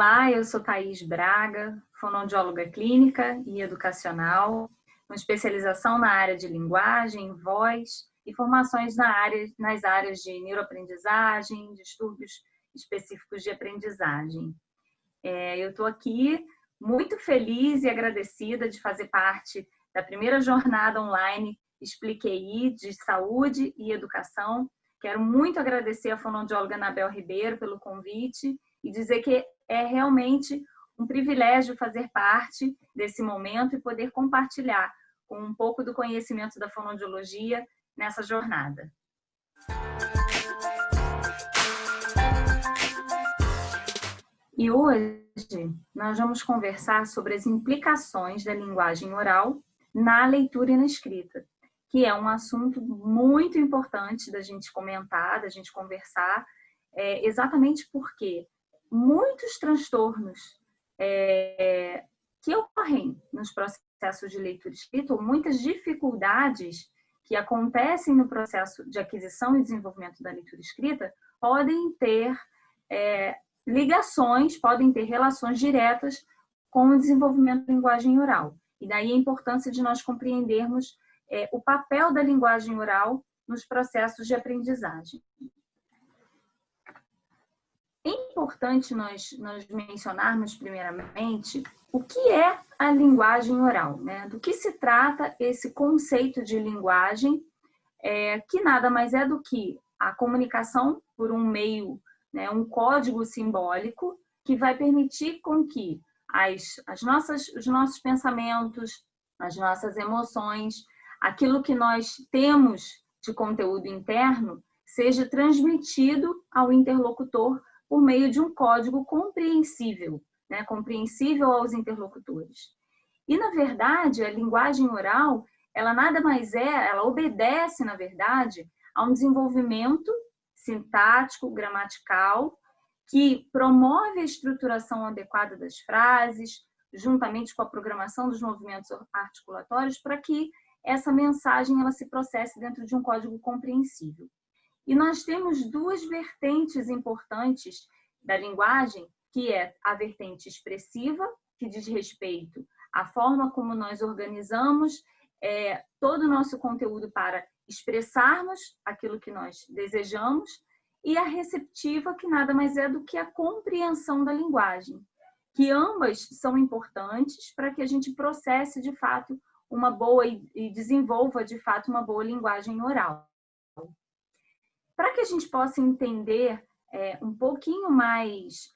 Olá, eu sou Thaís Braga, fonoaudióloga clínica e educacional, com especialização na área de linguagem, voz e formações nas áreas de neuroaprendizagem, distúrbios específicos de aprendizagem. Eu estou aqui muito feliz e agradecida de fazer parte da primeira jornada online Expliquei de saúde e educação. Quero muito agradecer a fonoaudióloga Anabel Ribeiro pelo convite e dizer que é realmente um privilégio fazer parte desse momento e poder compartilhar com um pouco do conhecimento da fonoaudiologia nessa jornada. E hoje nós vamos conversar sobre as implicações da linguagem oral na leitura e na escrita, que é um assunto muito importante da gente comentar, da gente conversar, exatamente porque muitos transtornos que ocorrem nos processos de leitura e escrita, ou muitas dificuldades que acontecem no processo de aquisição e desenvolvimento da leitura e escrita, podem ter ligações, podem ter relações diretas com o desenvolvimento da linguagem oral. E daí a importância de nós compreendermos o papel da linguagem oral nos processos de aprendizagem. É importante nós mencionarmos, primeiramente, o que é a linguagem oral, né? Do que se trata esse conceito de linguagem, que nada mais é do que a comunicação por um meio, né, um código simbólico que vai permitir com que os nossos pensamentos, as nossas emoções, aquilo que nós temos de conteúdo interno, seja transmitido ao interlocutor por meio de um código compreensível, né? Compreensível aos interlocutores. E, na verdade, a linguagem oral, ela nada mais ela obedece, na verdade, a um desenvolvimento sintático, gramatical, que promove a estruturação adequada das frases, juntamente com a programação dos movimentos articulatórios, para que essa mensagem ela se processe dentro de um código compreensível. E nós temos duas vertentes importantes da linguagem, que é a vertente expressiva, que diz respeito à forma como nós organizamos todo o nosso conteúdo para expressarmos aquilo que nós desejamos, e a receptiva, que nada mais é do que a compreensão da linguagem, que ambas são importantes para que a gente processe, de fato, uma boa e desenvolva, de fato, uma boa linguagem oral. Para que a gente possa entender um pouquinho mais,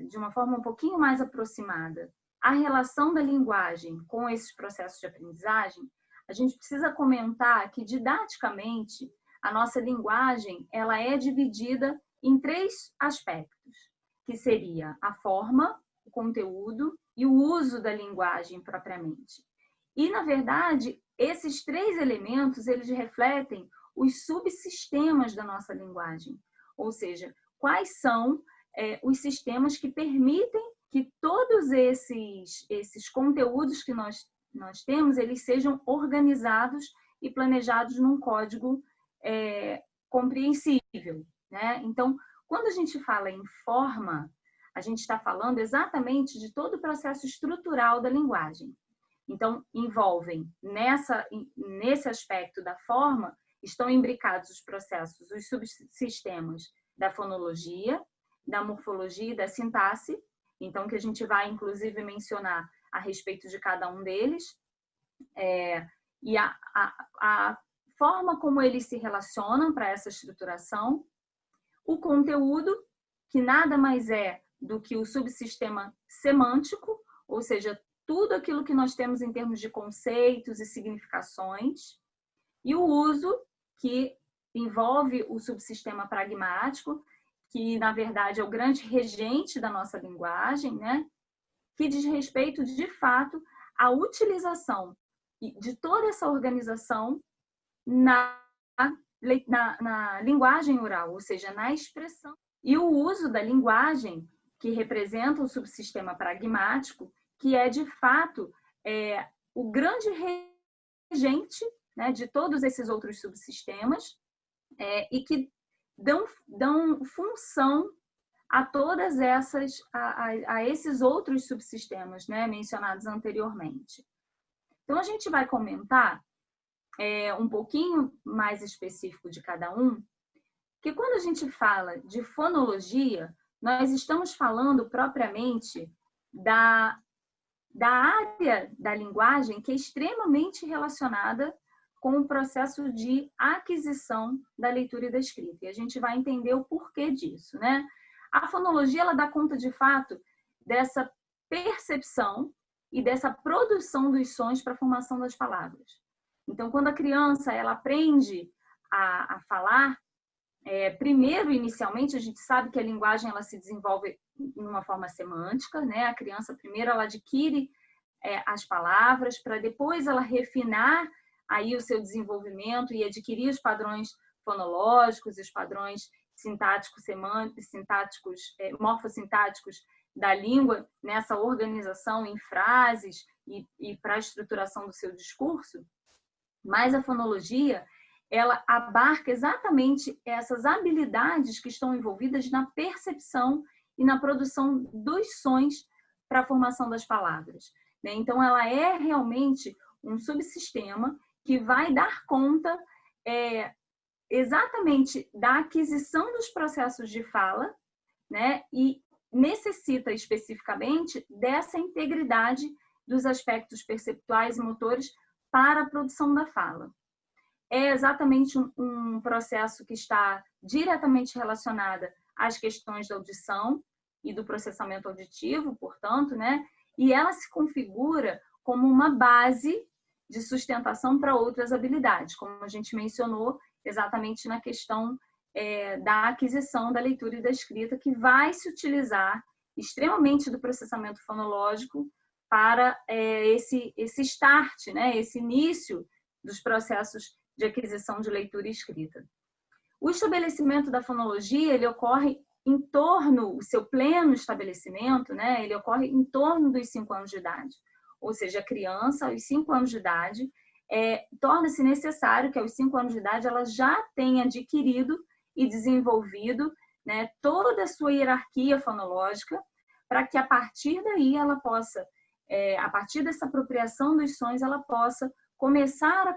de uma forma um pouquinho mais aproximada, a relação da linguagem com esses processos de aprendizagem, a gente precisa comentar que, didaticamente, a nossa linguagem ela é dividida em 3 aspectos, que seria a forma, o conteúdo e o uso da linguagem propriamente. E, na verdade, esses 3 elementos, eles refletem os subsistemas da nossa linguagem. Ou seja, quais são os sistemas que permitem que todos esses conteúdos que nós temos, eles sejam organizados e planejados num código compreensível, né? Então, quando a gente fala em forma, a gente está falando exatamente de todo o processo estrutural da linguagem. Então, envolvem nesse aspecto da forma, estão imbricados os processos, os subsistemas da fonologia, da morfologia e da sintaxe, então que a gente vai inclusive mencionar a respeito de cada um deles, e a forma como eles se relacionam para essa estruturação, o conteúdo, que nada mais é do que o subsistema semântico, ou seja, tudo aquilo que nós temos em termos de conceitos e significações, e o uso, que envolve o subsistema pragmático, que na verdade é o grande regente da nossa linguagem, né? Que diz respeito, de fato, à utilização de toda essa organização na linguagem oral, ou seja, na expressão. E o uso da linguagem, que representa o subsistema pragmático, que é, de fato, o grande regente, né, de todos esses outros subsistemas, e que dão função a todas essas, a esses outros subsistemas, né, mencionados anteriormente. Então, a gente vai comentar um pouquinho mais específico de cada um, que quando a gente fala de fonologia, nós estamos falando propriamente da área da linguagem que é extremamente relacionada com o processo de aquisição da leitura e da escrita. E a gente vai entender o porquê disso, né? A fonologia, ela dá conta, de fato, dessa percepção e dessa produção dos sons para a formação das palavras. Então, quando a criança ela aprende a falar, primeiro, inicialmente, a gente sabe que a linguagem ela se desenvolve em uma forma semântica, né? A criança, primeiro, ela adquire as palavras, para depois ela refinar aí o seu desenvolvimento e adquirir os padrões fonológicos, os padrões sintáticos, sintáticos, morfossintáticos da língua, nessa organização em frases e para a estruturação do seu discurso. Mas a fonologia, ela abarca exatamente essas habilidades que estão envolvidas na percepção e na produção dos sons para a formação das palavras. Então, ela é realmente um subsistema que vai dar conta exatamente da aquisição dos processos de fala, né? E necessita especificamente dessa integridade dos aspectos perceptuais e motores para a produção da fala. É exatamente um processo que está diretamente relacionado às questões da audição e do processamento auditivo, portanto, né? E ela se configura como uma base de sustentação para outras habilidades, como a gente mencionou exatamente na questão da aquisição da leitura e da escrita, que vai se utilizar extremamente do processamento fonológico para esse start, né? Esse início dos processos de aquisição de leitura e escrita. O estabelecimento da fonologia, ele ocorre em torno, o seu pleno estabelecimento, né, ele ocorre em torno dos 5 anos de idade. Ou seja, a criança, aos 5 anos de idade, torna-se necessário que aos 5 anos de idade ela já tenha adquirido e desenvolvido, né, toda a sua hierarquia fonológica, para que a partir daí ela possa, a partir dessa apropriação dos sons, ela possa começar a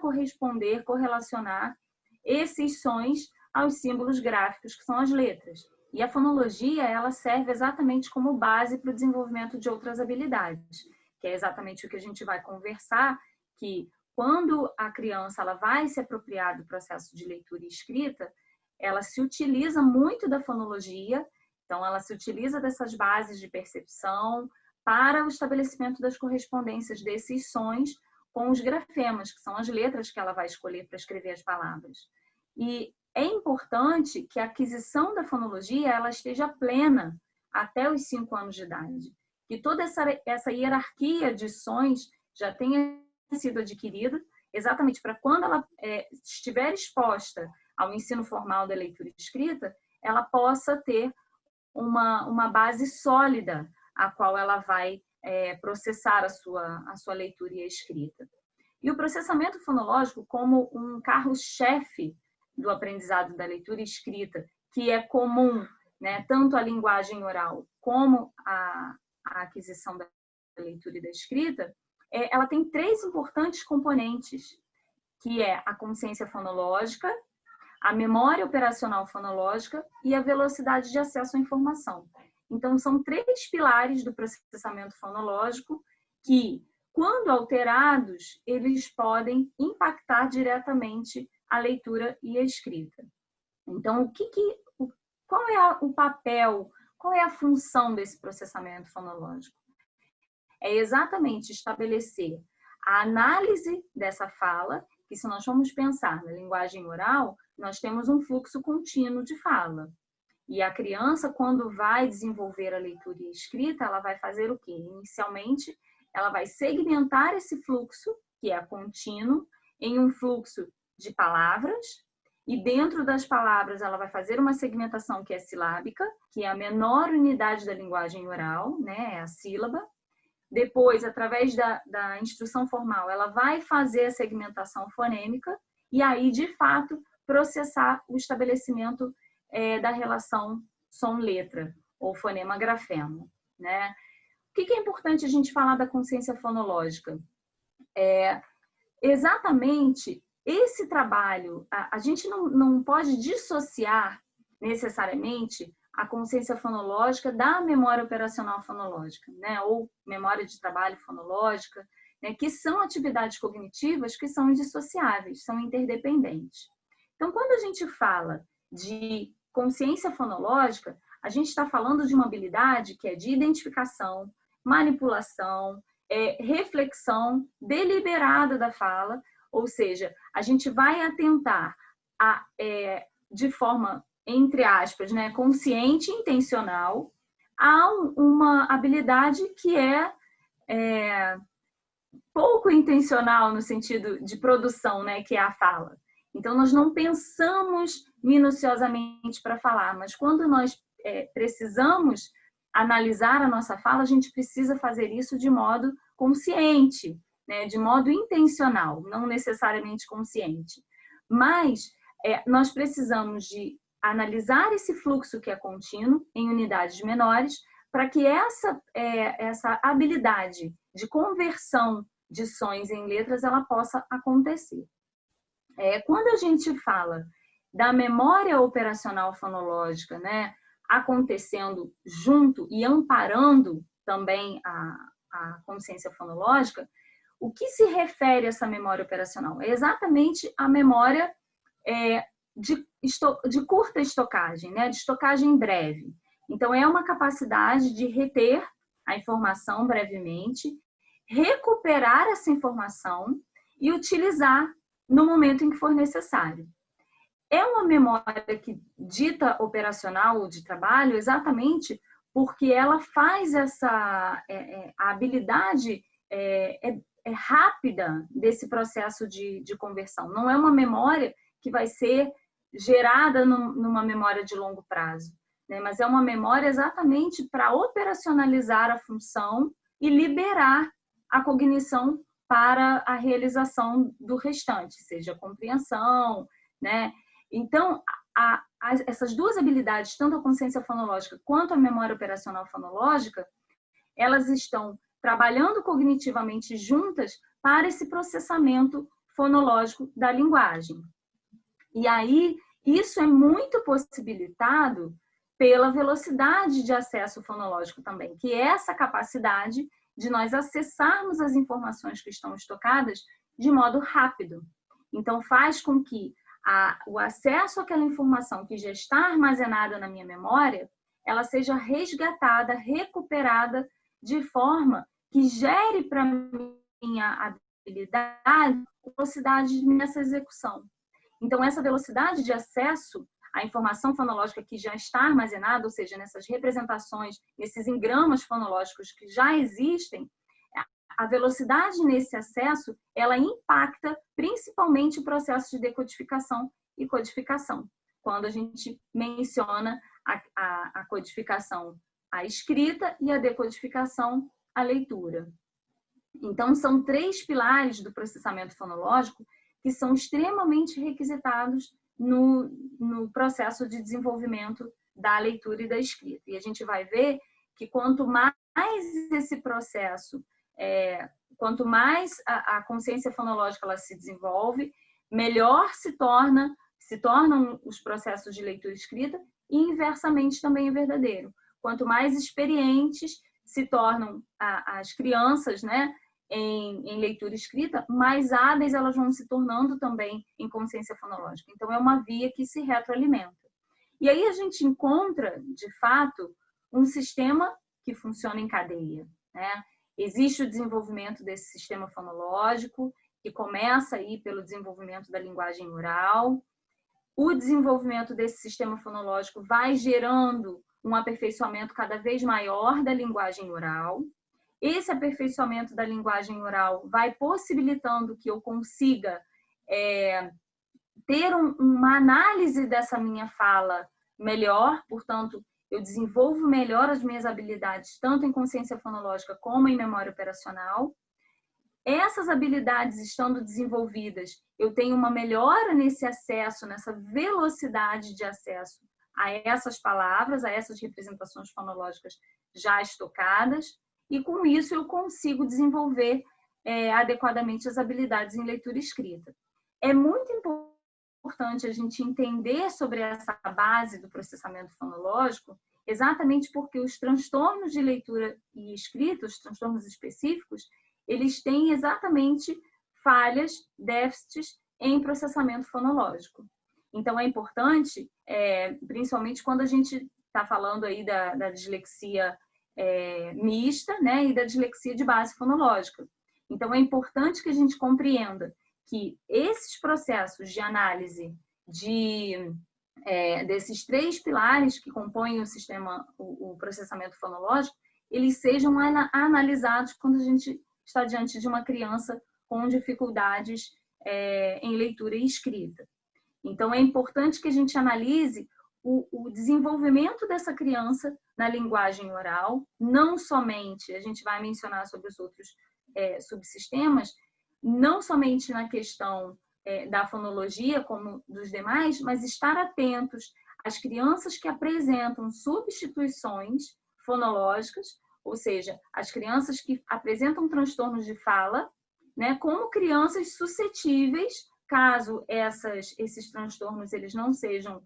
correlacionar esses sons aos símbolos gráficos, que são as letras. E a fonologia, ela serve exatamente como base para o desenvolvimento de outras habilidades, que é exatamente o que a gente vai conversar, que quando a criança ela vai se apropriar do processo de leitura e escrita, ela se utiliza muito da fonologia, então ela se utiliza dessas bases de percepção para o estabelecimento das correspondências desses sons com os grafemas, que são as letras que ela vai escolher para escrever as palavras. E é importante que a aquisição da fonologia ela esteja plena até os 5 anos de idade. Que toda essa hierarquia de sons já tenha sido adquirida, exatamente para quando ela estiver exposta ao ensino formal da leitura e escrita, ela possa ter uma base sólida a qual ela vai processar a sua leitura e a escrita. E o processamento fonológico como um carro-chefe do aprendizado da leitura e escrita, que é comum, né, tanto à linguagem oral como à aquisição da leitura e da escrita, ela tem 3 importantes componentes, que é a consciência fonológica, a memória operacional fonológica e a velocidade de acesso à informação. Então, são 3 pilares do processamento fonológico que, quando alterados, eles podem impactar diretamente a leitura e a escrita. Então, qual é o papel, qual é a função desse processamento fonológico? É exatamente estabelecer a análise dessa fala, que se nós formos pensar na linguagem oral, nós temos um fluxo contínuo de fala. E a criança, quando vai desenvolver a leitura e a escrita, ela vai fazer o quê? Inicialmente, ela vai segmentar esse fluxo, que é contínuo, em um fluxo de palavras, e dentro das palavras ela vai fazer uma segmentação que é silábica, que é a menor unidade da linguagem oral, né? É a sílaba. Depois, através da instrução formal, ela vai fazer a segmentação fonêmica e aí, de fato, processar o estabelecimento da relação som-letra. ou fonema-grafema, né? O que é importante a gente falar da consciência fonológica? Exatamente esse trabalho, a gente não pode dissociar necessariamente a consciência fonológica da memória operacional fonológica, né? Ou memória de trabalho fonológica, né? Que são atividades cognitivas que são indissociáveis, são interdependentes. Então, quando a gente fala de consciência fonológica, a gente está falando de uma habilidade que é de identificação, manipulação, reflexão deliberada da fala, ou seja, a gente vai atentar de forma, entre aspas, né, consciente e intencional, a uma habilidade que é pouco intencional no sentido de produção, né, que é a fala. Então, nós não pensamos minuciosamente para falar, mas quando nós precisamos analisar a nossa fala, a gente precisa fazer isso de modo consciente, né? De modo intencional, não necessariamente consciente. Mas nós precisamos de analisar esse fluxo que é contínuo em unidades menores para que essa habilidade de conversão de sons em letras ela possa acontecer. Quando a gente fala da memória operacional fonológica, né, acontecendo junto e amparando também a consciência fonológica, o que se refere a essa memória operacional? É exatamente a memória de curta estocagem, né, de estocagem breve. Então, é uma capacidade de reter a informação brevemente, recuperar essa informação e utilizar no momento em que for necessário. É uma memória que dita operacional ou de trabalho exatamente porque ela faz a habilidade rápida desse processo de conversão. Não é uma memória que vai ser gerada numa memória de longo prazo, né? Mas é uma memória exatamente para operacionalizar a função e liberar a cognição para a realização do restante, seja a compreensão, né? Então, essas duas habilidades, tanto a consciência fonológica quanto a memória operacional fonológica, elas estão trabalhando cognitivamente juntas para esse processamento fonológico da linguagem. E aí, isso é muito possibilitado pela velocidade de acesso fonológico também, que é essa capacidade de nós acessarmos as informações que estão estocadas de modo rápido. Então, faz com que o acesso àquela informação que já está armazenada na minha memória, ela seja resgatada, recuperada de forma que gere para minha habilidade velocidade nessa execução. Então, essa velocidade de acesso à informação fonológica que já está armazenada, ou seja, nessas representações, nesses engramas fonológicos que já existem, a velocidade nesse acesso, ela impacta principalmente o processo de decodificação e codificação. Quando a gente menciona a codificação, a escrita, e a decodificação, a leitura. Então, são 3 pilares do processamento fonológico que são extremamente requisitados no processo de desenvolvimento da leitura e da escrita. E a gente vai ver que quanto mais esse processo, quanto mais a consciência fonológica ela se desenvolve, melhor se tornam os processos de leitura e escrita, e inversamente também é verdadeiro. Quanto mais experientes se tornam as crianças, né, em leitura e escrita, mais hábeis elas vão se tornando também em consciência fonológica. Então, é uma via que se retroalimenta. E aí a gente encontra, de fato, um sistema que funciona em cadeia, né? Existe o desenvolvimento desse sistema fonológico, que começa aí pelo desenvolvimento da linguagem oral. O desenvolvimento desse sistema fonológico vai gerando um aperfeiçoamento cada vez maior da linguagem oral. Esse aperfeiçoamento da linguagem oral vai possibilitando que eu consiga ter uma análise dessa minha fala melhor, portanto, eu desenvolvo melhor as minhas habilidades, tanto em consciência fonológica como em memória operacional. Essas habilidades estando desenvolvidas, eu tenho uma melhora nesse acesso, nessa velocidade de acesso a essas palavras, a essas representações fonológicas já estocadas, e com isso eu consigo desenvolver adequadamente as habilidades em leitura e escrita. É muito importante a gente entender sobre essa base do processamento fonológico, exatamente porque os transtornos de leitura e escrita, os transtornos específicos, eles têm exatamente falhas, déficits em processamento fonológico. Então, é importante, principalmente quando a gente está falando aí da dislexia mista, né, e da dislexia de base fonológica. Então, é importante que a gente compreenda que esses processos de análise desses 3 pilares que compõem o sistema, o processamento fonológico, eles sejam analisados quando a gente está diante de uma criança com dificuldades em leitura e escrita. Então, é importante que a gente analise o desenvolvimento dessa criança na linguagem oral, não somente, a gente vai mencionar sobre os outros subsistemas, não somente na questão da fonologia, como dos demais, mas estar atentos às crianças que apresentam substituições fonológicas, ou seja, as crianças que apresentam transtornos de fala, né, como crianças suscetíveis, caso esses transtornos eles não sejam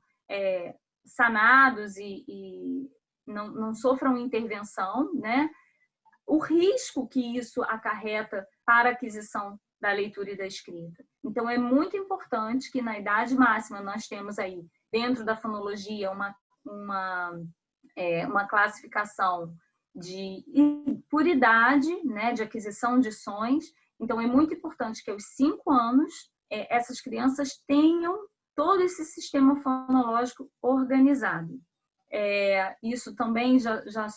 sanados e não sofram intervenção, né, o risco que isso acarreta para a aquisição da leitura e da escrita. Então, é muito importante que na idade máxima nós temos aí, dentro da fonologia, uma classificação por idade, né, de aquisição de sons. Então, é muito importante que aos 5 anos essas crianças tenham todo esse sistema fonológico organizado. Isso também já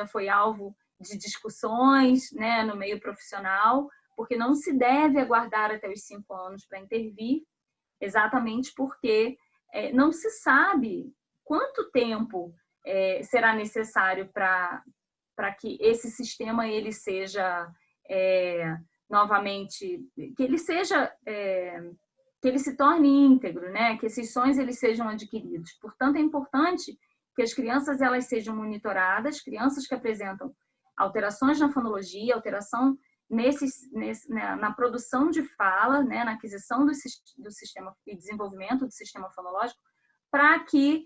foi alvo de discussões, né, no meio profissional, porque não se deve aguardar até os 5 anos para intervir, exatamente porque não se sabe quanto tempo será necessário para que esse sistema ele seja novamente, que ele se torne íntegro, né? Que esses sons eles sejam adquiridos. Portanto, é importante que as crianças elas sejam monitoradas, crianças que apresentam alterações na fonologia, alteração na produção de fala, né, na aquisição do sistema e desenvolvimento do sistema fonológico, para que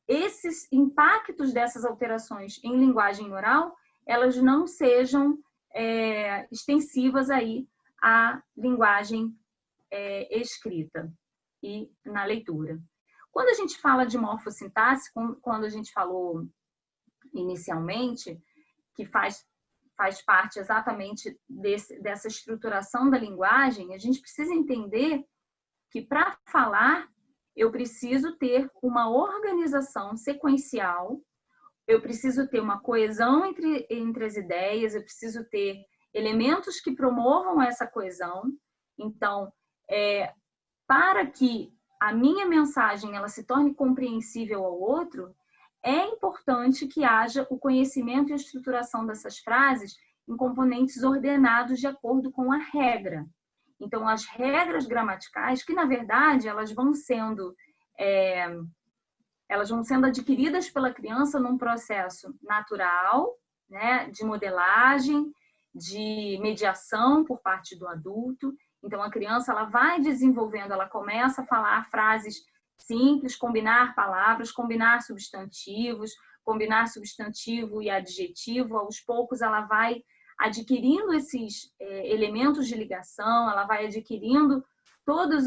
esses impactos dessas alterações em linguagem oral, elas não sejam extensivas aí à linguagem escrita e na leitura. Quando a gente fala de morfossintaxe, quando a gente falou inicialmente, que faz parte exatamente dessa estruturação da linguagem, a gente precisa entender que para falar eu preciso ter uma organização sequencial, eu preciso ter uma coesão entre as ideias, eu preciso ter elementos que promovam essa coesão. Então, para que a minha mensagem ela se torne compreensível ao outro, é importante que haja o conhecimento e a estruturação dessas frases em componentes ordenados de acordo com a regra. Então, as regras gramaticais, que na verdade elas vão sendo adquiridas pela criança num processo natural, né, de modelagem, de mediação por parte do adulto. Então, a criança ela vai desenvolvendo, ela começa a falar frases simples, combinar palavras, combinar substantivos, combinar substantivo e adjetivo. Aos poucos, ela vai adquirindo esses elementos de ligação, ela vai adquirindo todos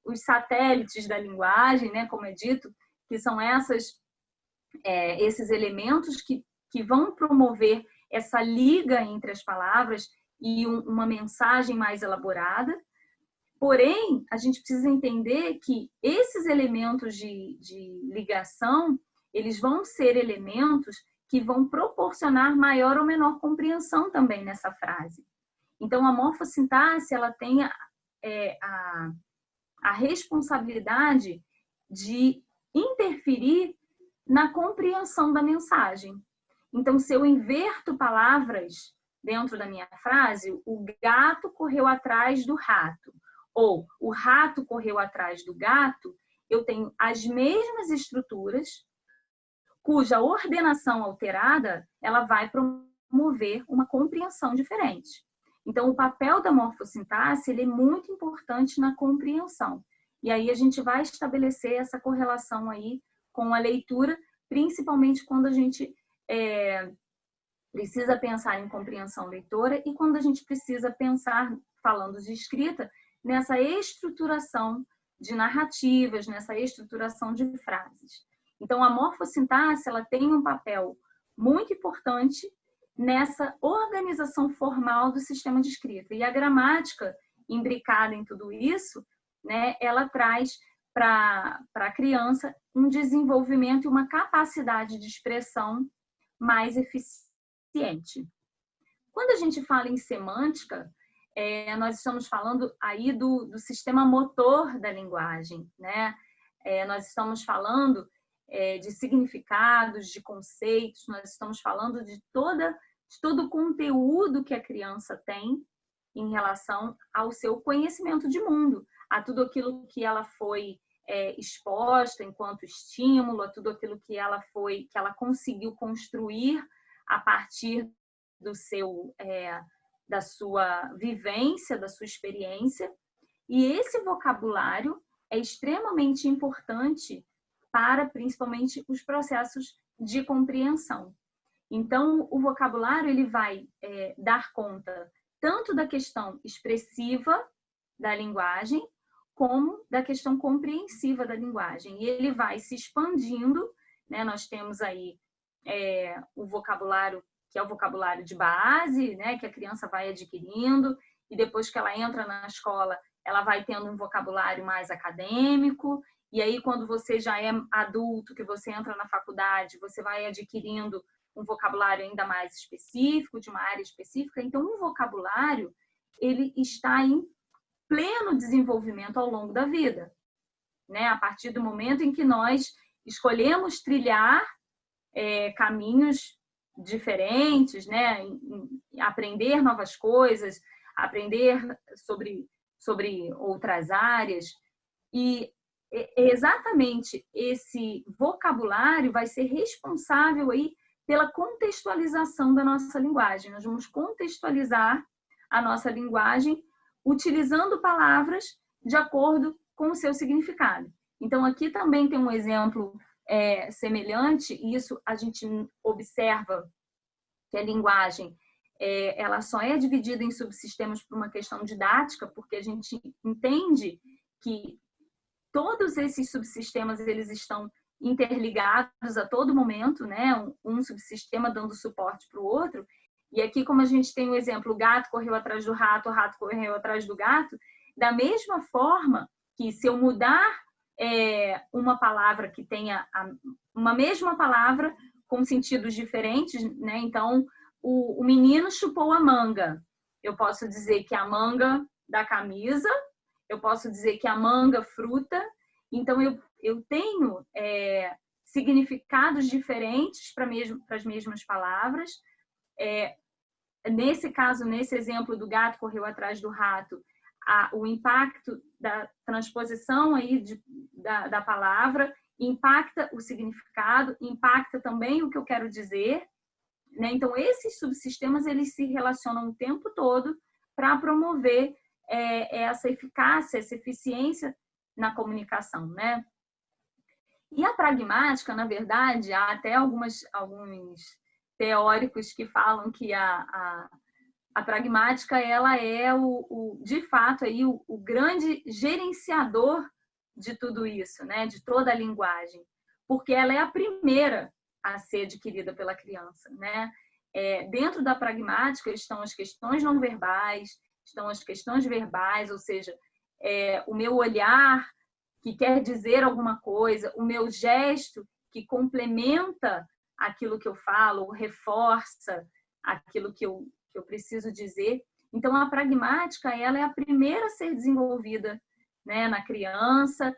os satélites da linguagem, né, como é dito, que são esses elementos que vão promover essa liga entre as palavras e uma mensagem mais elaborada. Porém, a gente precisa entender que esses elementos de ligação, eles vão ser elementos que vão proporcionar maior ou menor compreensão também nessa frase. Então, a morfossintaxe, ela tem a responsabilidade de interferir na compreensão da mensagem. Então, se eu inverto palavras dentro da minha frase, o gato correu atrás do rato, ou o rato correu atrás do gato, eu tenho as mesmas estruturas, cuja ordenação alterada, ela vai promover uma compreensão diferente. Então, o papel da morfossintaxe, ele é muito importante na compreensão. E aí a gente vai estabelecer essa correlação aí com a leitura, principalmente quando a gente precisa pensar em compreensão leitora e quando a gente precisa pensar, falando de escrita, nessa estruturação de narrativas, nessa estruturação de frases. Então, a morfossintaxe, ela tem um papel muito importante nessa organização formal do sistema de escrita. E a gramática, imbricada em tudo isso, né, ela traz para a criança um desenvolvimento e uma capacidade de expressão mais eficiente. Quando a gente fala em semântica, nós estamos falando aí do sistema motor da linguagem, né? Nós estamos falando de significados, de conceitos, nós estamos falando de todo o conteúdo que a criança tem em relação ao seu conhecimento de mundo, a tudo aquilo que ela foi exposta enquanto estímulo, a tudo aquilo que ela conseguiu construir a partir da sua vivência, da sua experiência. E esse vocabulário é extremamente importante para, principalmente, os processos de compreensão. Então, o vocabulário ele vai dar conta tanto da questão expressiva da linguagem, como da questão compreensiva da linguagem. E ele vai se expandindo, né? Nós temos aí o vocabulário, que é o vocabulário de base, né? Que a criança vai adquirindo, e depois que ela entra na escola, ela vai tendo um vocabulário mais acadêmico, e aí quando você já é adulto, que você entra na faculdade, você vai adquirindo um vocabulário ainda mais específico, de uma área específica. Então, o vocabulário, ele está em pleno desenvolvimento ao longo da vida, né? A partir do momento em que nós escolhemos trilhar caminhos diferentes, né? Aprender novas coisas, aprender sobre outras áreas. E exatamente esse vocabulário vai ser responsável aí pela contextualização da nossa linguagem. Nós vamos contextualizar a nossa linguagem utilizando palavras de acordo com o seu significado. Então, aqui também tem um exemplo semelhante, e isso a gente observa que a linguagem ela só é dividida em subsistemas por uma questão didática, porque a gente entende que todos esses subsistemas eles estão interligados a todo momento, né? Um subsistema dando suporte para o outro. E aqui, como a gente tem o exemplo, o gato correu atrás do rato, o rato correu atrás do gato, da mesma forma que se eu mudar uma palavra que tenha uma mesma palavra com sentidos diferentes, né? Então, o menino chupou a manga. Eu posso dizer que a manga da camisa, eu posso dizer que a manga fruta. Então, eu tenho significados diferentes para as mesmas palavras. Nesse caso, nesse exemplo do gato correu atrás do rato, o impacto da transposição aí da palavra impacta o significado, impacta também o que eu quero dizer, né? Então, esses subsistemas eles se relacionam o tempo todo para promover essa eficácia, essa eficiência na comunicação, né? E a pragmática, na verdade, há até alguns teóricos que falam que a pragmática ela é de fato aí o grande gerenciador de tudo isso, né? De toda a linguagem, porque ela é a primeira a ser adquirida pela criança, né? Dentro da pragmática estão as questões não verbais, estão as questões verbais, ou seja, o meu olhar que quer dizer alguma coisa, o meu gesto que complementa aquilo que eu falo, reforça aquilo que eu preciso dizer. Então, a pragmática ela é a primeira a ser desenvolvida, né, na criança,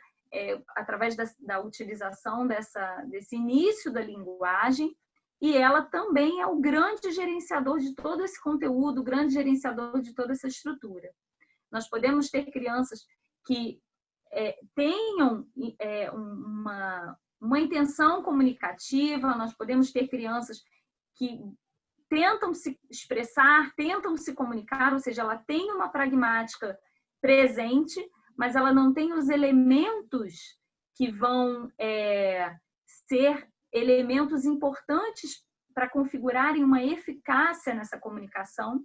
através da utilização desse início da linguagem, e ela também é o grande gerenciador de todo esse conteúdo, o grande gerenciador de toda essa estrutura. Nós podemos ter crianças que tenham uma intenção comunicativa. Nós podemos ter crianças que tentam se expressar, tentam se comunicar, ou seja, ela tem uma pragmática presente, mas ela não tem os elementos que vão ser elementos importantes para configurarem uma eficácia nessa comunicação.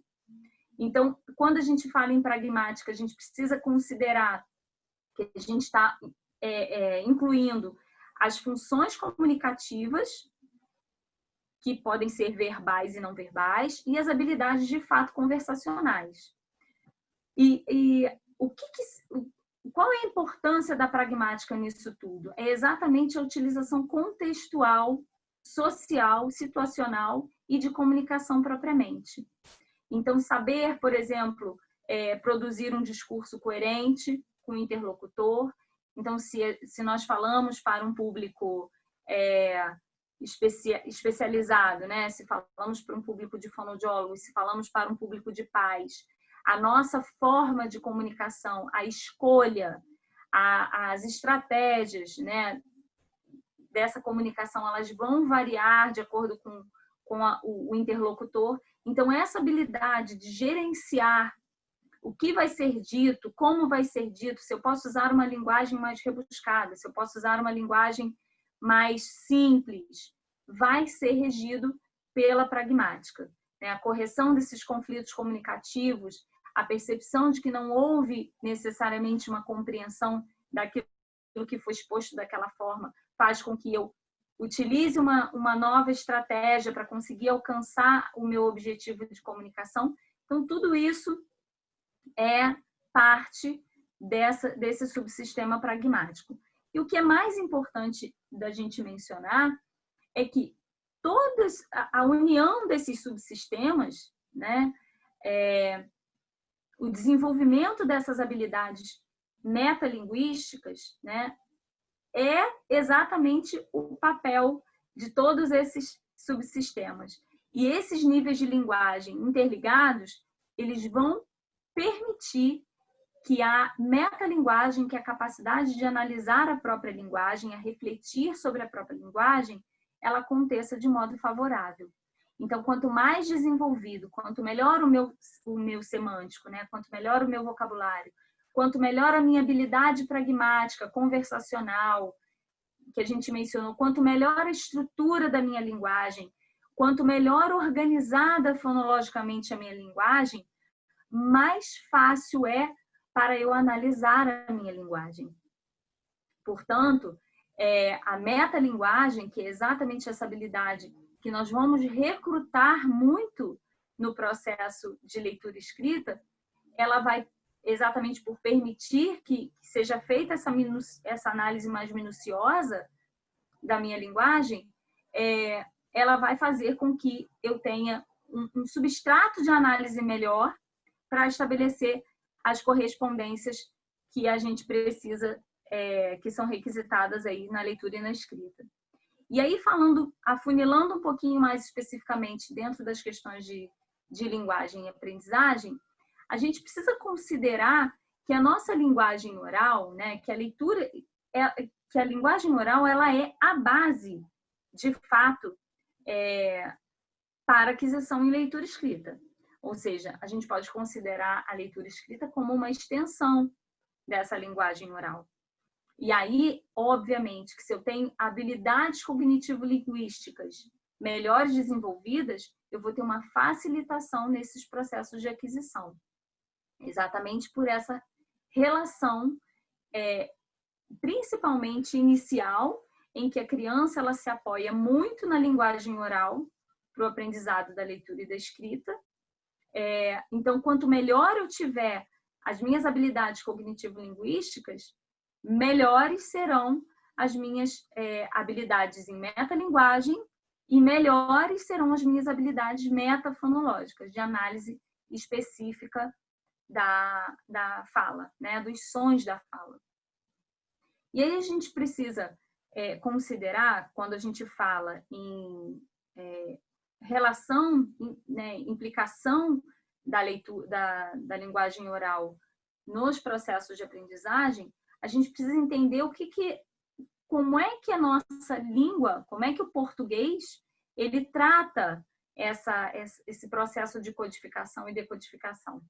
Então, quando a gente fala em pragmática, a gente precisa considerar que a gente está incluindo as funções comunicativas, que podem ser verbais e não verbais, e as habilidades de fato conversacionais. Qual é a importância da pragmática nisso tudo? É exatamente a utilização contextual, social, situacional e de comunicação propriamente. Então, saber, por exemplo, produzir um discurso coerente com o interlocutor. Então, se nós falamos para um público especializado, né? Se falamos para um público de fonoaudiólogos, se falamos para um público de pais, a nossa forma de comunicação, a escolha, as estratégias, né, dessa comunicação, elas vão variar de acordo com o interlocutor. Então, essa habilidade de gerenciar o que vai ser dito, como vai ser dito, se eu posso usar uma linguagem mais rebuscada, se eu posso usar uma linguagem mais simples, vai ser regido pela pragmática. A correção desses conflitos comunicativos, a percepção de que não houve necessariamente uma compreensão daquilo que foi exposto daquela forma, faz com que eu utilize uma nova estratégia para conseguir alcançar o meu objetivo de comunicação. Então, tudo isso é parte desse subsistema pragmático. E o que é mais importante da gente mencionar é que a união desses subsistemas, né, o desenvolvimento dessas habilidades metalinguísticas, né, é exatamente o papel de todos esses subsistemas. E esses níveis de linguagem interligados, eles vão permitir que a metalinguagem, que é a capacidade de analisar a própria linguagem, a refletir sobre a própria linguagem, ela aconteça de modo favorável. Então, quanto mais desenvolvido, quanto melhor o meu semântico, né? Quanto melhor o meu vocabulário, quanto melhor a minha habilidade pragmática, conversacional, que a gente mencionou, quanto melhor a estrutura da minha linguagem, quanto melhor organizada fonologicamente a minha linguagem, mais fácil é para eu analisar a minha linguagem. Portanto, a metalinguagem, que é exatamente essa habilidade que nós vamos recrutar muito no processo de leitura e escrita, ela vai, exatamente por permitir que seja feita essa análise mais minuciosa da minha linguagem, ela vai fazer com que eu tenha um substrato de análise melhor para estabelecer as correspondências que a gente precisa, que são requisitadas aí na leitura e na escrita. E aí, afunilando um pouquinho mais especificamente dentro das questões de linguagem e aprendizagem, a gente precisa considerar que a nossa linguagem oral, né, que a linguagem oral, ela é a base, de fato, para aquisição em leitura e escrita. Ou seja, a gente pode considerar a leitura escrita como uma extensão dessa linguagem oral. E aí, obviamente, que se eu tenho habilidades cognitivo-linguísticas melhores desenvolvidas, eu vou ter uma facilitação nesses processos de aquisição. Exatamente por essa relação, principalmente inicial, em que a criança ela se apoia muito na linguagem oral para o aprendizado da leitura e da escrita. Então, quanto melhor eu tiver as minhas habilidades cognitivo-linguísticas, melhores serão as minhas habilidades em metalinguagem e melhores serão as minhas habilidades metafonológicas, de análise específica da fala, né? Dos sons da fala. E aí a gente precisa considerar, quando a gente fala em relação, né, implicação da leitura, da linguagem oral nos processos de aprendizagem, a gente precisa entender como é que a nossa língua, como é que o português, ele trata esse processo de codificação e decodificação.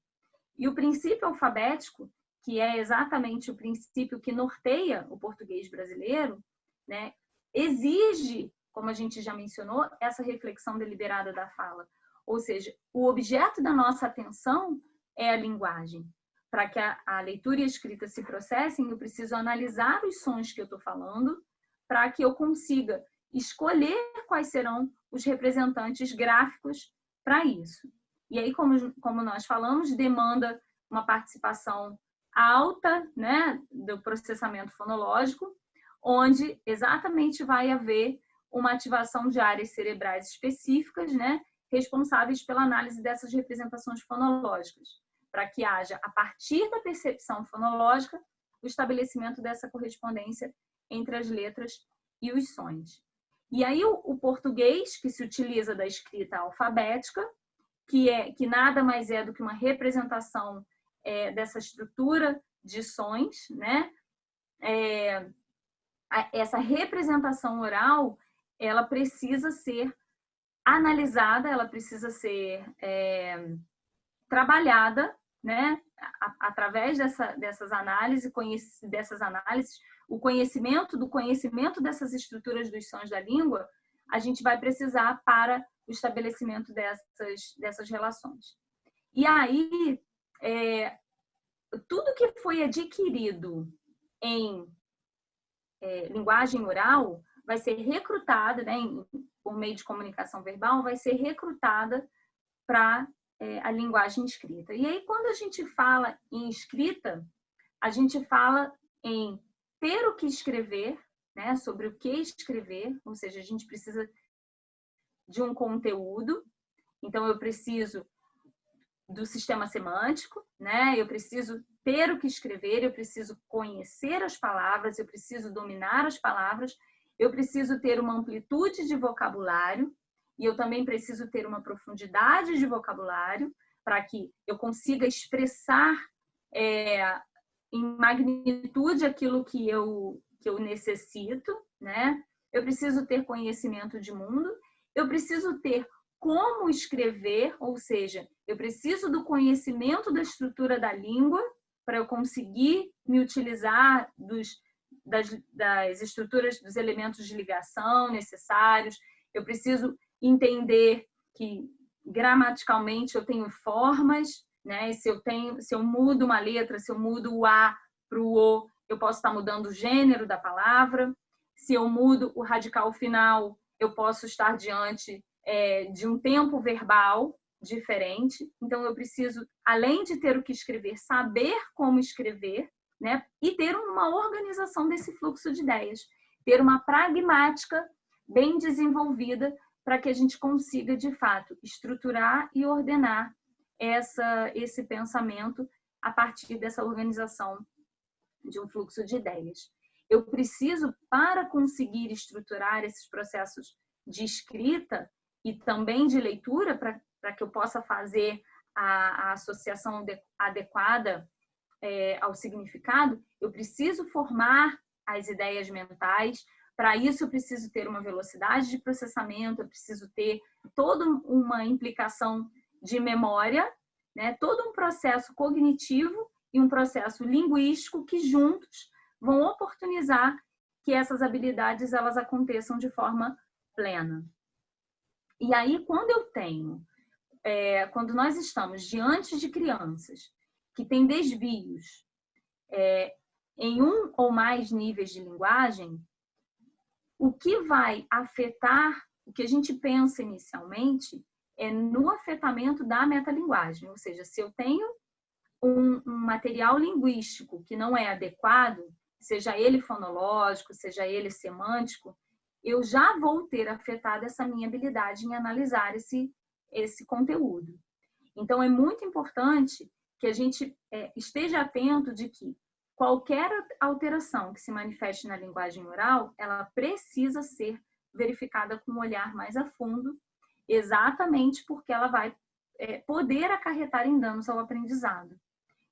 E o princípio alfabético, que é exatamente o princípio que norteia o português brasileiro, né, exige, como a gente já mencionou, essa reflexão deliberada da fala. Ou seja, o objeto da nossa atenção é a linguagem. Para que a leitura e a escrita se processem, eu preciso analisar os sons que eu estou falando, para que eu consiga escolher quais serão os representantes gráficos para isso. E aí, como nós falamos, demanda uma participação alta, né, do processamento fonológico, onde exatamente vai haver uma ativação de áreas cerebrais específicas, né, responsáveis pela análise dessas representações fonológicas, para que haja, a partir da percepção fonológica, o estabelecimento dessa correspondência entre as letras e os sons. E aí o português, que se utiliza da escrita alfabética, que nada mais é do que uma representação dessa estrutura de sons, né? Essa representação oral, ela precisa ser analisada, ela precisa ser trabalhada, né? Através dessas análises, o conhecimento dessas estruturas dos sons da língua, a gente vai precisar para o estabelecimento dessas relações. E aí, tudo que foi adquirido em linguagem oral vai ser recrutada, né, por meio de comunicação verbal, vai ser recrutada para a linguagem escrita. E aí, quando a gente fala em escrita, a gente fala em ter o que escrever, né, sobre o que escrever, ou seja, a gente precisa de um conteúdo, então eu preciso do sistema semântico, né, eu preciso ter o que escrever, eu preciso conhecer as palavras, eu preciso dominar as palavras, eu preciso ter uma amplitude de vocabulário, e eu também preciso ter uma profundidade de vocabulário para que eu consiga expressar em magnitude aquilo que eu necessito, né? Eu preciso ter conhecimento de mundo, eu preciso ter como escrever, ou seja, eu preciso do conhecimento da estrutura da língua para eu conseguir me utilizar das estruturas, dos elementos de ligação necessários, eu preciso entender que gramaticalmente eu tenho formas, né? Se eu mudo uma letra, se eu mudo o A para o O, eu posso estar mudando o gênero da palavra. Se eu mudo o radical final, eu posso estar diante de um tempo verbal diferente. Então, eu preciso, além de ter o que escrever, saber como escrever, né? E ter uma organização desse fluxo de ideias, ter uma pragmática bem desenvolvida para que a gente consiga, de fato, estruturar e ordenar esse pensamento a partir dessa organização de um fluxo de ideias. Eu preciso, para conseguir estruturar esses processos de escrita e também de leitura, para que eu possa fazer a associação adequada ao significado, eu preciso formar as ideias mentais. Para isso, eu preciso ter uma velocidade de processamento, eu preciso ter toda uma implicação de memória, né? Todo um processo cognitivo e um processo linguístico que juntos vão oportunizar que essas habilidades elas aconteçam de forma plena. E aí, quando nós estamos diante de crianças que têm desvios em um ou mais níveis de linguagem, o que vai afetar, o que a gente pensa inicialmente, é no afetamento da metalinguagem. Ou seja, se eu tenho um material linguístico que não é adequado, seja ele fonológico, seja ele semântico, eu já vou ter afetado essa minha habilidade em analisar esse conteúdo. Então, é muito importante que a gente esteja atento de que qualquer alteração que se manifeste na linguagem oral, ela precisa ser verificada com um olhar mais a fundo, exatamente porque ela vai poder acarretar em danos ao aprendizado.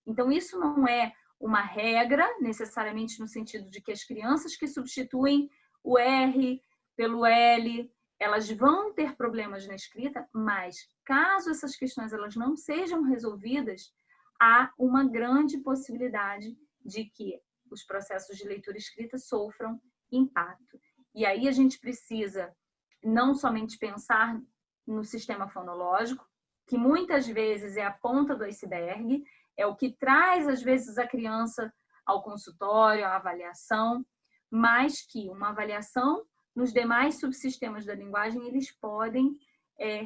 Então, isso não é uma regra, necessariamente no sentido de que as crianças que substituem o R pelo L, elas vão ter problemas na escrita, mas caso essas questões elas não sejam resolvidas, há uma grande possibilidade de que os processos de leitura e escrita sofram impacto. E aí a gente precisa não somente pensar no sistema fonológico, que muitas vezes é a ponta do iceberg, é o que traz às vezes a criança ao consultório, à avaliação, mas que uma avaliação nos demais subsistemas da linguagem, eles podem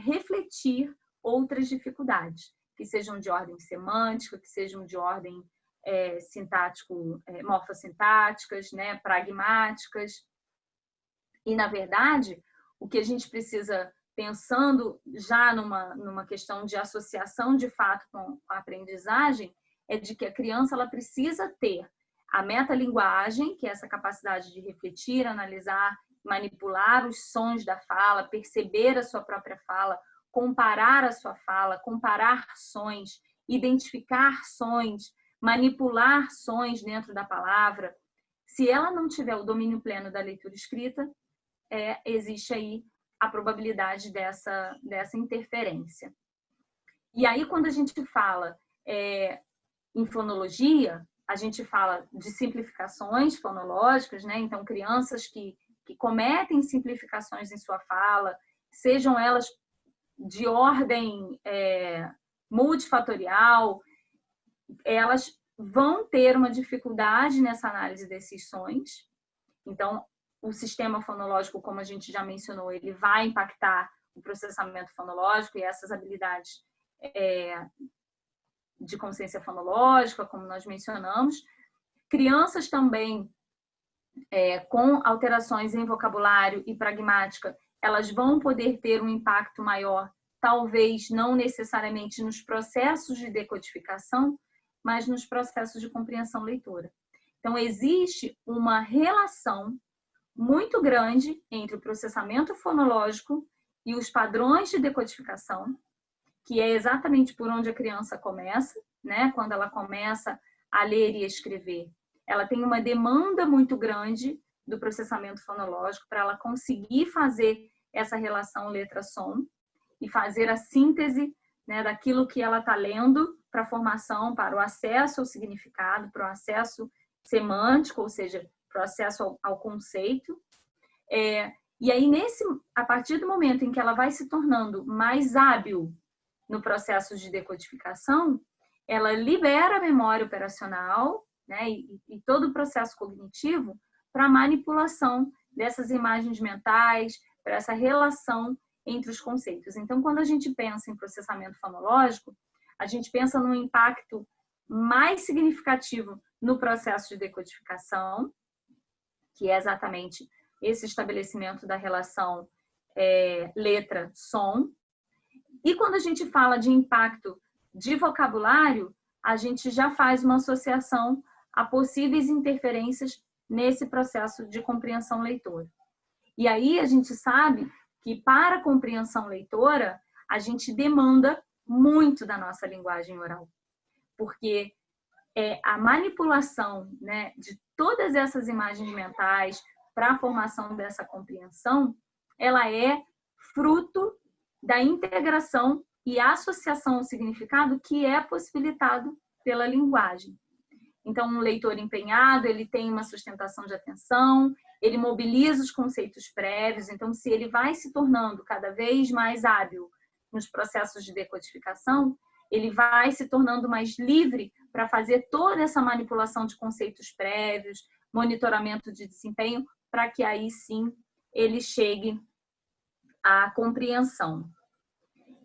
refletir outras dificuldades, que sejam de ordem semântica, que sejam de ordem morfossintáticas, né, pragmáticas. E, na verdade, o que a gente precisa, pensando já numa questão de associação de fato com a aprendizagem, é de que a criança ela precisa ter a metalinguagem, que é essa capacidade de refletir, analisar, manipular os sons da fala, perceber a sua própria fala, comparar a sua fala, comparar sons, identificar sons, manipular sons dentro da palavra. Se ela não tiver o domínio pleno da leitura escrita, existe aí a probabilidade dessa interferência. E aí, quando a gente fala em fonologia, a gente fala de simplificações fonológicas, né? Então, crianças que cometem simplificações em sua fala, sejam elas de ordem multifatorial, elas vão ter uma dificuldade nessa análise desses sons. Então, o sistema fonológico, como a gente já mencionou, ele vai impactar o processamento fonológico e essas habilidades de consciência fonológica, como nós mencionamos. Crianças também com alterações em vocabulário e pragmática, elas vão poder ter um impacto maior, talvez não necessariamente nos processos de decodificação, mas nos processos de compreensão leitora. Então, existe uma relação muito grande entre o processamento fonológico e os padrões de decodificação, que é exatamente por onde a criança começa, né? Quando ela começa a ler e escrever. Ela tem uma demanda muito grande do processamento fonológico para ela conseguir fazer essa relação letra-som e fazer a síntese, né, daquilo que ela está lendo para a formação, para o acesso ao significado, para o acesso semântico, ou seja, para o acesso ao conceito. E aí, a partir do momento em que ela vai se tornando mais hábil no processo de decodificação, ela libera a memória operacional, né, e todo o processo cognitivo para a manipulação dessas imagens mentais, para essa relação entre os conceitos. Então, quando a gente pensa em processamento fonológico, a gente pensa num impacto mais significativo no processo de decodificação, que é exatamente esse estabelecimento da relação letra-som. E quando a gente fala de impacto de vocabulário, a gente já faz uma associação a possíveis interferências nesse processo de compreensão leitora. E aí a gente sabe que para a compreensão leitora, a gente demanda muito da nossa linguagem oral, porque a manipulação, né, de todas essas imagens mentais para a formação dessa compreensão, ela é fruto da integração e associação ao significado que é possibilitado pela linguagem. Então, um leitor empenhado, ele tem uma sustentação de atenção, ele mobiliza os conceitos prévios. Então, se ele vai se tornando cada vez mais hábil nos processos de decodificação, ele vai se tornando mais livre para fazer toda essa manipulação de conceitos prévios, monitoramento de desempenho, para que aí sim ele chegue à compreensão.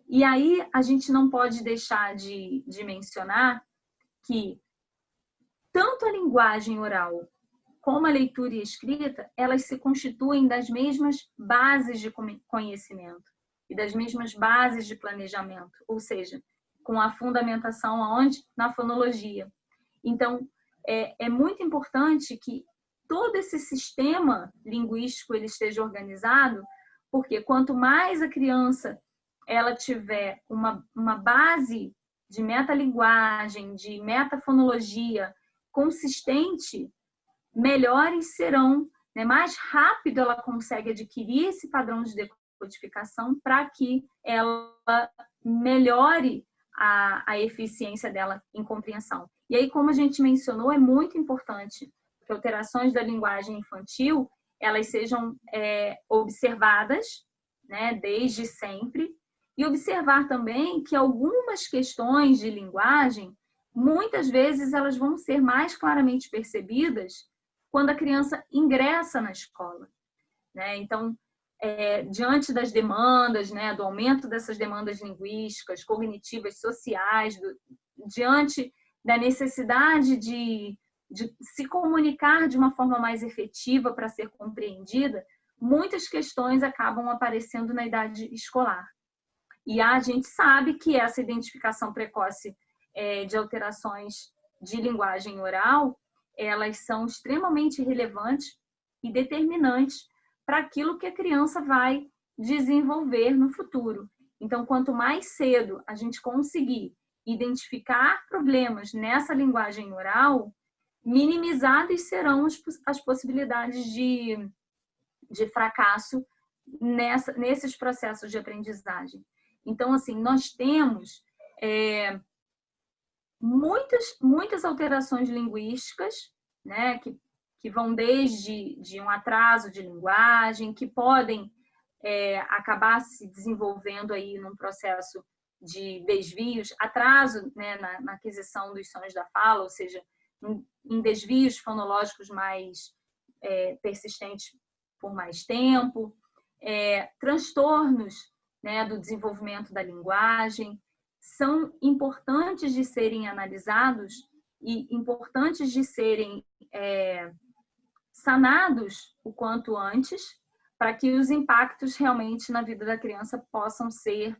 E aí a gente não pode deixar de mencionar que tanto a linguagem oral como a leitura e a escrita, elas se constituem das mesmas bases de conhecimento e das mesmas bases de planejamento, ou seja, com a fundamentação aonde? Na fonologia. Então, é muito importante que todo esse sistema linguístico ele esteja organizado, porque quanto mais a criança ela tiver uma base de metalinguagem, de metafonologia consistente, melhores serão, né? Mais rápido ela consegue adquirir esse padrão de decodificação para que ela melhore a eficiência dela em compreensão. E aí, como a gente mencionou, é muito importante que alterações da linguagem infantil elas sejam observadas, né, desde sempre, e observar também que algumas questões de linguagem, muitas vezes, elas vão ser mais claramente percebidas quando a criança ingressa na escola, né? Então, diante das demandas, né, do aumento dessas demandas linguísticas, cognitivas, sociais, diante da necessidade de se comunicar de uma forma mais efetiva para ser compreendida, muitas questões acabam aparecendo na idade escolar. E a gente sabe que essa identificação precoce de alterações de linguagem oral, elas são extremamente relevantes e determinantes para aquilo que a criança vai desenvolver no futuro. Então, quanto mais cedo a gente conseguir identificar problemas nessa linguagem oral, minimizadas serão as possibilidades de fracasso nesses processos de aprendizagem. Então, assim, nós temos muitas alterações linguísticas, né, que vão desde um atraso de linguagem, que podem acabar se desenvolvendo aí num processo de desvios, atraso, né, na aquisição dos sons da fala, ou seja, em desvios fonológicos mais persistentes por mais tempo, transtornos, né, do desenvolvimento da linguagem, são importantes de serem analisados e importantes de serem sanados o quanto antes, para que os impactos realmente na vida da criança possam ser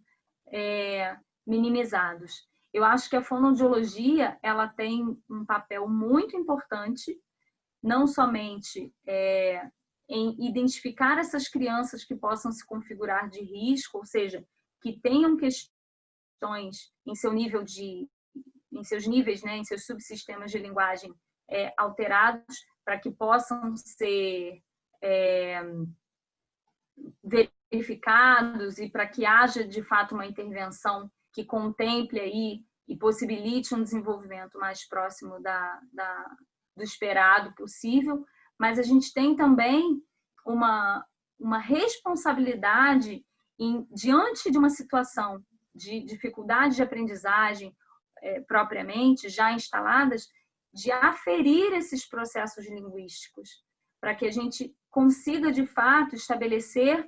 minimizados. Eu acho que a fonoaudiologia ela tem um papel muito importante, não somente em identificar essas crianças que possam se configurar de risco, ou seja, que tenham questões em seu nível em seus níveis, né, em seus subsistemas de linguagem alterados, para que possam ser verificados e para que haja de fato uma intervenção que contemple aí e possibilite um desenvolvimento mais próximo do esperado possível, mas a gente tem também uma responsabilidade diante de uma situação de dificuldade de aprendizagem propriamente já instaladas, de aferir esses processos linguísticos, para que a gente consiga, de fato, estabelecer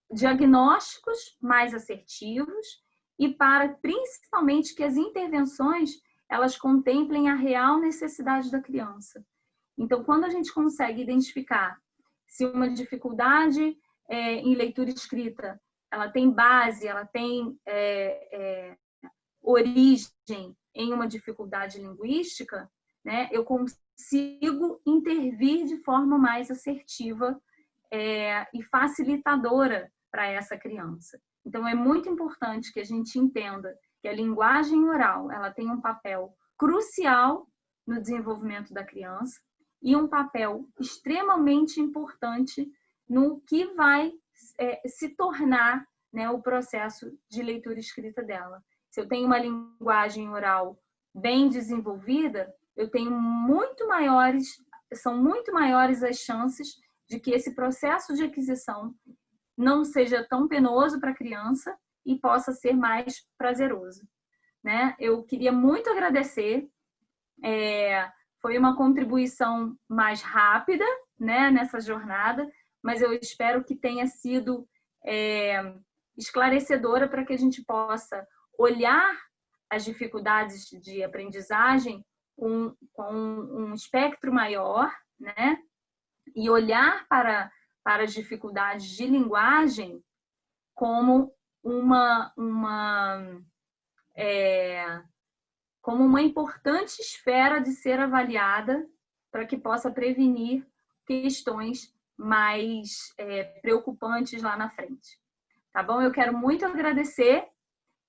diagnósticos mais assertivos e para, principalmente, que as intervenções elas contemplem a real necessidade da criança. Então, quando a gente consegue identificar se uma dificuldade em leitura e escrita ela tem base, ela tem origem em uma dificuldade linguística, né, eu consigo intervir de forma mais assertiva e facilitadora para essa criança. Então, é muito importante que a gente entenda que a linguagem oral ela tem um papel crucial no desenvolvimento da criança e um papel extremamente importante no que vai se tornar, né, o processo de leitura e escrita dela. Se eu tenho uma linguagem oral bem desenvolvida, são muito maiores as chances de que esse processo de aquisição não seja tão penoso para a criança e possa ser mais prazeroso, né? Eu queria muito agradecer, foi uma contribuição mais rápida, né, nessa jornada, mas eu espero que tenha sido esclarecedora para que a gente possa olhar as dificuldades de aprendizagem com um espectro maior, né? E olhar para as dificuldades de linguagem como uma importante esfera de ser avaliada para que possa prevenir questões mais preocupantes lá na frente. Tá bom? Eu quero muito agradecer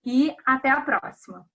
e até a próxima.